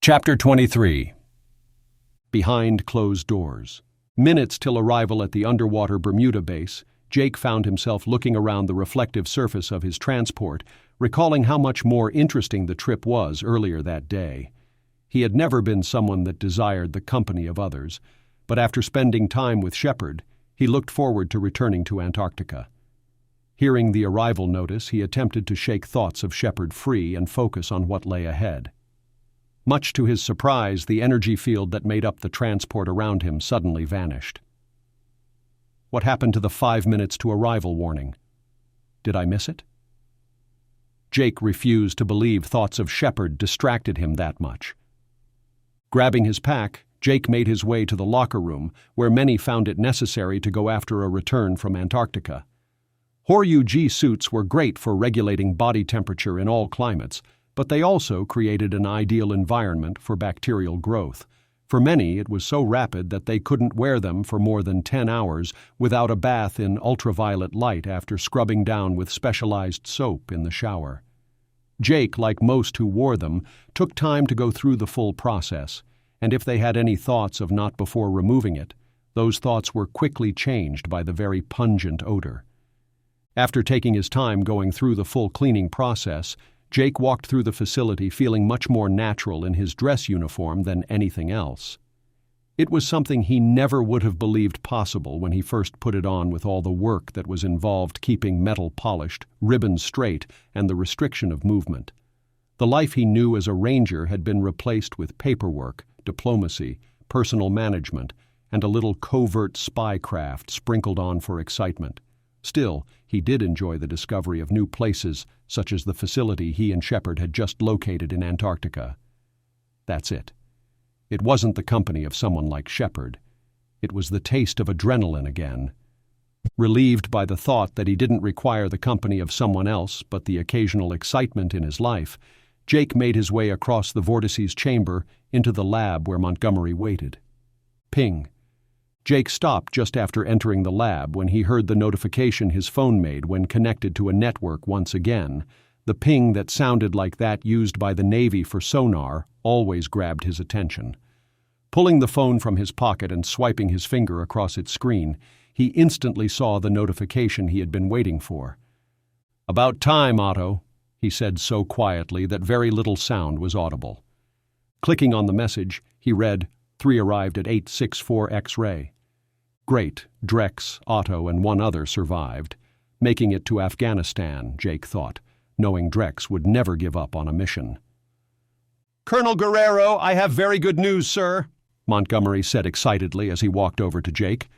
Chapter 23. Behind closed doors. Minutes till arrival at the underwater Bermuda base, Jake found himself looking around the reflective surface of his transport, recalling how much more interesting the trip was earlier that day. He had never been someone that desired the company of others, but after spending time with Shepard, he looked forward to returning to Antarctica. Hearing the arrival notice, he attempted to shake thoughts of Shepard free and focus on what lay ahead. Much to his surprise, the energy field that made up the transport around him suddenly vanished. What happened to the 5 minutes to arrival warning? Did I miss it? Jake refused to believe thoughts of Shepard distracted him that much. Grabbing his pack, Jake made his way to the locker room, where many found it necessary to go after a return from Antarctica. HORUG suits were great for regulating body temperature in all climates, but they also created an ideal environment for bacterial growth. For many, it was so rapid that they couldn't wear them for more than 10 hours without a bath in ultraviolet light after scrubbing down with specialized soap in the shower. Jake, like most who wore them, took time to go through the full process, and if they had any thoughts of not before removing it, those thoughts were quickly changed by the very pungent odor. After taking his time going through the full cleaning process, Jake walked through the facility feeling much more natural in his dress uniform than anything else. It was something he never would have believed possible when he first put it on, with all the work that was involved keeping metal polished, ribbons straight, and the restriction of movement. The life he knew as a ranger had been replaced with paperwork, diplomacy, personal management, and a little covert spycraft sprinkled on for excitement. Still, he did enjoy the discovery of new places, such as the facility he and Shepard had just located in Antarctica. That's it. It wasn't the company of someone like Shepard. It was the taste of adrenaline again. Relieved by the thought that he didn't require the company of someone else but the occasional excitement in his life, Jake made his way across the vortices chamber into the lab where Montgomery waited. Ping. Jake stopped just after entering the lab when he heard the notification his phone made when connected to a network once again. The ping that sounded like that used by the Navy for sonar always grabbed his attention. Pulling the phone from his pocket and swiping his finger across its screen, he instantly saw the notification he had been waiting for. "About time, Otto," he said so quietly that very little sound was audible. Clicking on the message, he read, "3 arrived at 864 X-ray. Great, Drex, Otto, and one other survived. Making it to Afghanistan, Jake thought, knowing Drex would never give up on a mission. "Colonel Guerrero, I have very good news, sir," Montgomery said excitedly as he walked over to Jake.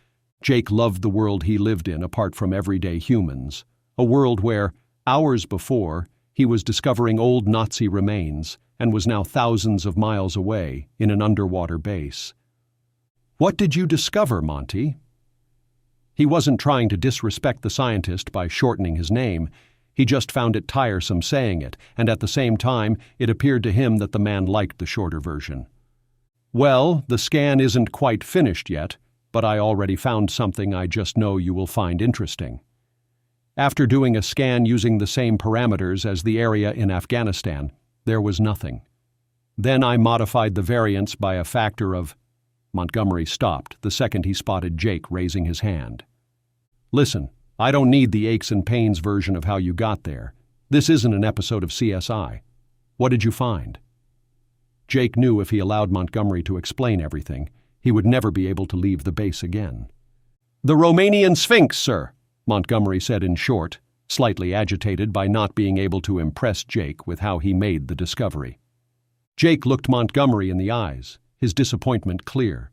Jake loved the world he lived in apart from everyday humans, a world where, hours before, he was discovering old Nazi remains and was now thousands of miles away in an underwater base. "What did you discover, Monty?" He wasn't trying to disrespect the scientist by shortening his name. He just found it tiresome saying it, and at the same time, it appeared to him that the man liked the shorter version. "Well, the scan isn't quite finished yet, but I already found something I just know you will find interesting. After doing a scan using the same parameters as the area in Afghanistan, there was nothing. Then I modified the variance by a factor of—" Montgomery stopped the second he spotted Jake raising his hand. "Listen, I don't need the aches and pains version of how you got there. This isn't an episode of CSI. What did you find?" Jake knew if he allowed Montgomery to explain everything, he would never be able to leave the base again. "The Romanian Sphinx, sir," Montgomery said in short, slightly agitated by not being able to impress Jake with how he made the discovery. Jake looked Montgomery in the eyes, his disappointment clear.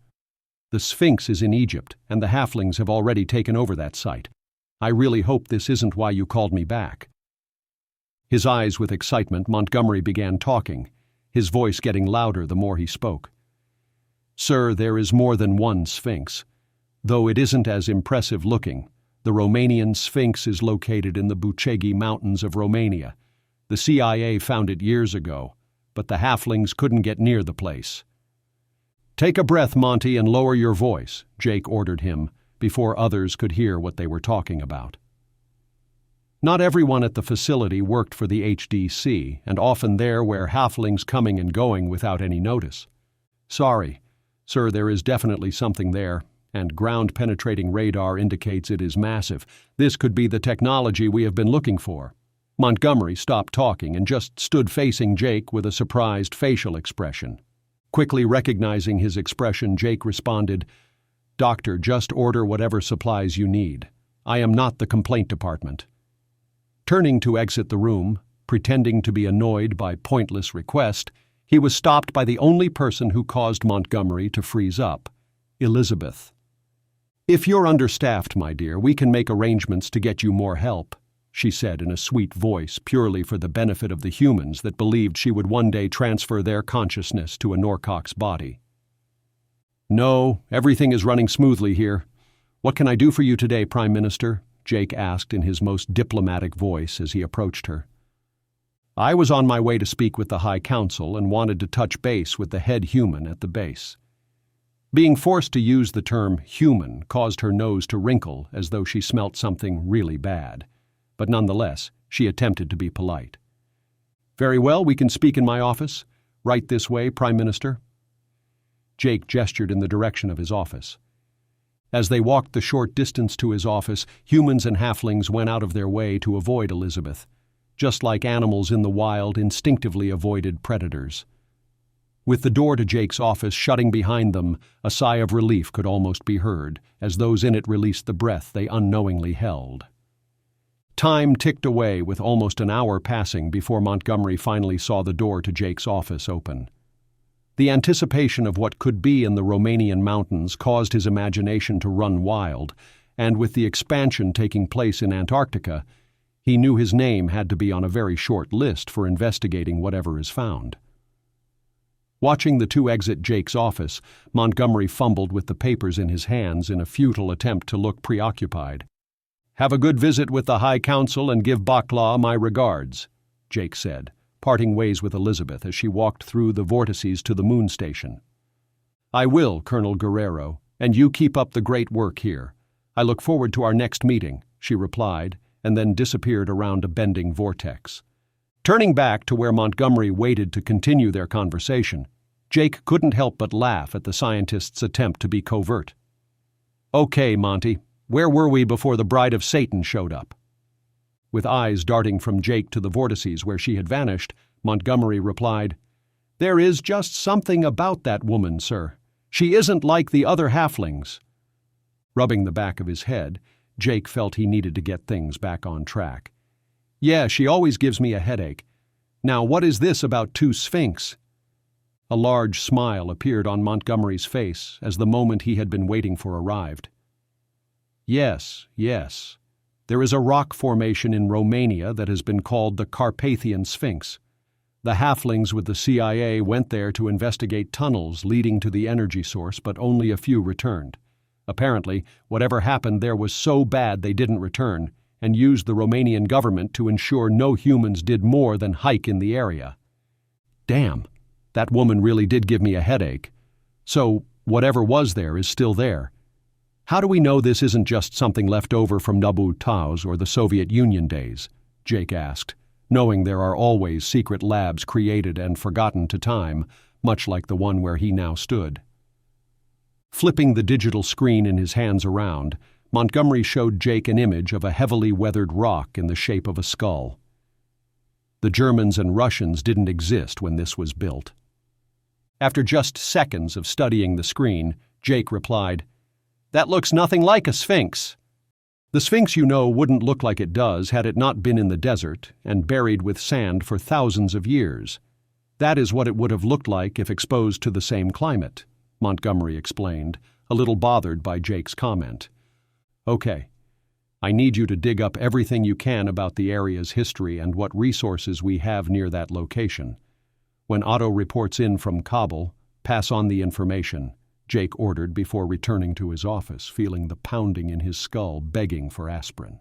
"The Sphinx is in Egypt, and the halflings have already taken over that site. I really hope this isn't why you called me back." His eyes with excitement, Montgomery began talking, his voice getting louder the more he spoke. "Sir, there is more than one Sphinx. Though it isn't as impressive looking, the Romanian Sphinx is located in the Bucegi Mountains of Romania. The CIA found it years ago, but the halflings couldn't get near the place." "Take a breath, Monty, and lower your voice," Jake ordered him, before others could hear what they were talking about. Not everyone at the facility worked for the HDC, and often there were halflings coming and going without any notice. "Sorry, sir, there is definitely something there, and ground-penetrating radar indicates it is massive. This could be the technology we have been looking for." Montgomery stopped talking and just stood facing Jake with a surprised facial expression. Quickly recognizing his expression, Jake responded, "Doctor, just order whatever supplies you need. I am not the complaint department." Turning to exit the room, pretending to be annoyed by pointless request, he was stopped by the only person who caused Montgomery to freeze up, Elizabeth. "If you're understaffed, my dear, we can make arrangements to get you more help," she said in a sweet voice purely for the benefit of the humans that believed she would one day transfer their consciousness to a Norcock's body. "No, everything is running smoothly here. What can I do for you today, Prime Minister?" Jake asked in his most diplomatic voice as he approached her. "I was on my way to speak with the High Council and wanted to touch base with the head human at the base." Being forced to use the term human caused her nose to wrinkle as though she smelt something really bad. But nonetheless, she attempted to be polite. "Very well, we can speak in my office. Right this way, Prime Minister." Jake gestured in the direction of his office. As they walked the short distance to his office, humans and halflings went out of their way to avoid Elizabeth, just like animals in the wild instinctively avoided predators. With the door to Jake's office shutting behind them, a sigh of relief could almost be heard, as those in it released the breath they unknowingly held. Time ticked away, with almost an hour passing before Montgomery finally saw the door to Jake's office open. The anticipation of what could be in the Romanian mountains caused his imagination to run wild, and with the expansion taking place in Antarctica, he knew his name had to be on a very short list for investigating whatever is found. Watching the two exit Jake's office, Montgomery fumbled with the papers in his hands in a futile attempt to look preoccupied. "Have a good visit with the High Council and give Baklaw my regards," Jake said, parting ways with Elizabeth as she walked through the vortices to the moon station. "I will, Colonel Guerrero, and you keep up the great work here. I look forward to our next meeting," she replied, and then disappeared around a bending vortex. Turning back to where Montgomery waited to continue their conversation, Jake couldn't help but laugh at the scientist's attempt to be covert. "Okay, Monty, where were we before the Bride of Satan showed up?" With eyes darting from Jake to the vortices where she had vanished, Montgomery replied, "There is just something about that woman, sir. She isn't like the other halflings." Rubbing the back of his head, Jake felt he needed to get things back on track. "Yeah, she always gives me a headache. Now, what is this about two Sphinx?" A large smile appeared on Montgomery's face as the moment he had been waiting for arrived. Yes. There is a rock formation in Romania that has been called the Carpathian Sphinx. The halflings with the CIA went there to investigate tunnels leading to the energy source, but only a few returned. Apparently, whatever happened there was so bad they didn't return, and used the Romanian government to ensure no humans did more than hike in the area. Damn, that woman really did give me a headache. So, whatever was there is still there. How do we know this isn't just something left over from Nabu Taus or the Soviet Union days? Jake asked, knowing there are always secret labs created and forgotten to time, much like the one where he now stood. Flipping the digital screen in his hands around, Montgomery showed Jake an image of a heavily weathered rock in the shape of a skull. The Germans and Russians didn't exist when this was built. After just seconds of studying the screen, Jake replied, "That looks nothing like a sphinx." The sphinx, you know, wouldn't look like it does had it not been in the desert and buried with sand for thousands of years. That is what it would have looked like if exposed to the same climate, Montgomery explained, a little bothered by Jake's comment. "Okay, I need you to dig up everything you can about the area's history and what resources we have near that location. When Otto reports in from Kabul, pass on the information," Jake ordered before returning to his office, feeling the pounding in his skull begging for aspirin.